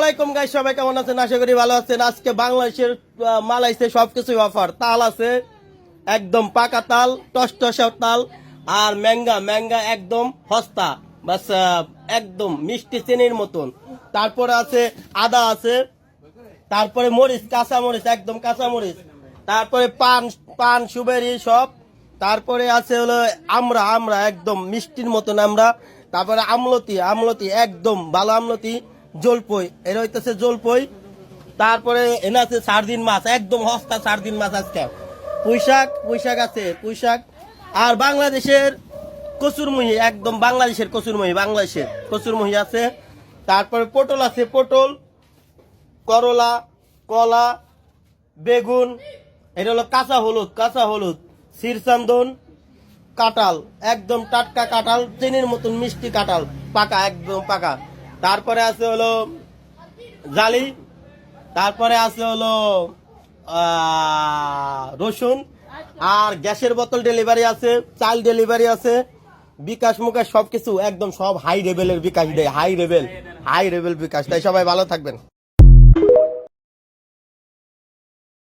আলাইকুম গাইস, সবাই কেমন আছেন? আশা করি ভালো আছেন। আজকে বাংলাদেশের মালাইছে সবকিছুই অফার। তাল আছে একদম পাকা তাল, টসটসা তাল, আর ম্যাঙ্গা একদম সস্তা, বাস একদম মিষ্টি চিনির মতন। তারপরে আছে আদা আছে, তারপরে মরিচ, কাঁচা মরিচ, একদম কাঁচা মরিচ, তারপরে পান সুবেরি সব, তারপরে আছে হলো আমরা একদম মিষ্টির মতন আমরা, তারপরে আমলতি একদম ভালো আমলতি, জলপই এর হইতেছে জলপই, তারপরে এনে আছে সার্দিন মাছ, একদম সস্তা সার্দিন মাছ আজকে, পুঁইশাক আছে পুঁইশাক, আর বাংলাদেশের কচুরমুহি, একদম বাংলাদেশের কচুরমুহি আছে, তারপরে পটল আছে, পটল, করলা, কলা, বেগুন, এটা হলো কাঁচা হলুদ, শিরচন্দন, কাঁঠাল, একদম টাটকা কাঁঠাল, চিনির মতন মিষ্টি কাঁঠাল, পাকা একদম পাকা। তারপরে আছে হলো জালি, তারপরে আছে হলো রসুন, আর গ্যাসের বোতল ডেলিভারি আছে, চাল ডেলিভারি আছে, বিকাশ মুকাশ সবকিছু একদম সব হাই লেভেলের বিকাশ দেয়, হাই লেভেল বিকাশ। তাই সবাই ভালো থাকবেন।